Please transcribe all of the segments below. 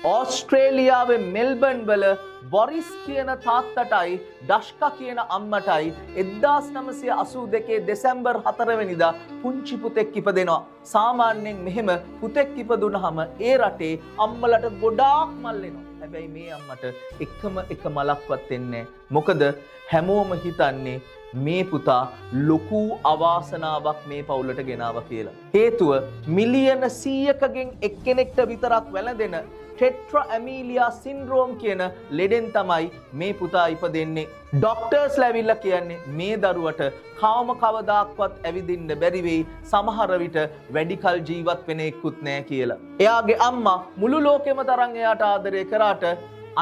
ඕස්ට්‍රේලියාවේ Melbourne වල Boris කියන තාත්තටයි ඩෂ්කා කියන අම්මටයි 1982 දෙසැම්බර් 4 වෙනිදා පුංචි පුතෙක් ඉපදෙනවා. සාමාන්‍යයෙන් මෙහෙම පුතෙක් ඉපදුනහම ඒ රටේ අම්මලට ගොඩාක් මල් එනවා. හැබැයි මේ අම්මට එකම එක මලක්වත් එන්නේ නැහැ. මොකද හැමෝම හිතන්නේ මේ පුතා ලොකු අවාසනාවක් මේ පවුලට ගෙනාවා කියලා. හේතුව මිලියන 100කගෙන් එක්කෙනෙක්ට විතරක් වැළඳෙන ටෙට්‍රා ඇමීලියා සින්ඩ්‍රෝම් කියන ලෙඩෙන් තමයි මේ පුතා ඉපදෙන්නේ. ඩොක්ටර්ස් ලැවිල්ලා කියන්නේ මේ දරුවට කාම කවදාක්වත් ඇවිදින්න බැරි වෙයි, සමහර විට වැඩි කල ජීවත් වෙන එක්කුත් නැහැ කියලා. එයාගේ අම්මා මුළු ලෝකෙම තරම් එයාට ආදරය කරාට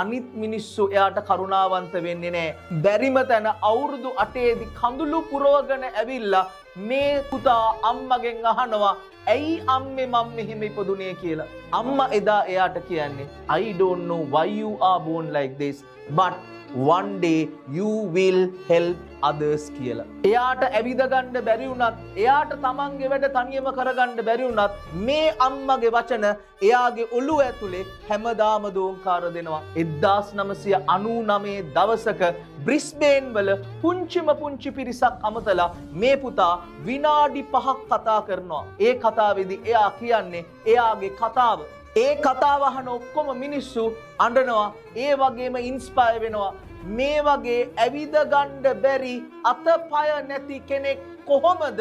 අනිත් මිනිස්සු එයාට කරුණාවන්ත වෙන්නේ නැහැ. බැරිම තැන අවුරුදු 8ේදී කඳුළු පුරවගෙන ඇවිල්ලා මේ පුතා අම්මගෙන් අහනවා ඇයි අම්මේ මම මෙහෙම ඉපදුනේ කියලා. අම්මා එදා එයාට කියන්නේ I don't know why you are born like this but one day you will help others කියලා. එයාට ඇවිද ගන්න බැරි වුණත්, එයාට තමන්ගේ වැඩ තනියම කරගන්න බැරි වුණත් මේ අම්මගේ වචන එයාගේ ඔළුව ඇතුලේ හැමදාම දෝංකාර දෙනවා. 1999 දවසක බ්‍රිස්බේන් වල පුංචි පිරිසක් අමතලා මේ පුතා විනාඩි 5ක් කතා කරනවා. ඒ කතාවේදී එයා කියන්නේ එයාගේ කතාව. ඒ කතාව අහන ඔක්කොම මිනිස්සු අඬනවා. ඒ වගේම ඉන්ස්පයර් වෙනවා. මේ වගේ ඇවිද ගන්න බැරි අතපය නැති කෙනෙක් කොහොමද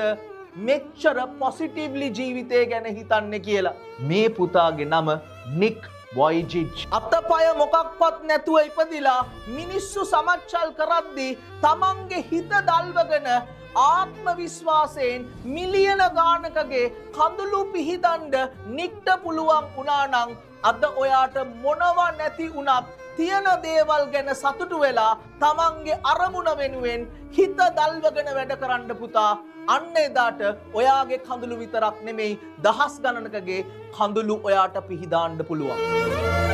මෙච්චර පොසිටිව්ලි ජීවිතය ගැන හිතන්නේ කියලා. මේ පුතාගේ නම නික් වොයිජිජ්. අතපය මොකක්වත් නැතුව ඉපදිලා මිනිස්සු සමච්චල් කරද්දී තමන්ගේ හිත දල්වගෙන ආත්ම විශ්වාසයෙන් මිලියන ගානකගේ කඳුළු පිහිදන්ඩ නික්ට පුළුවන් වුණා නම් අද ඔයාට මොනවා නැති වුණත් තියෙන දේවල් ගැන සතුටු වෙලා තමන්ගේ අරමුණ වෙනුවෙන් හිත දල්වගෙන වැඩ කරන්න පුතා. අන්න එදාට ඔයාගේ කඳුළු විතරක් නෙමෙයි දහස් ගණනකගේ කඳුළු ඔයාට පිහිදාන්න පුළුවන්.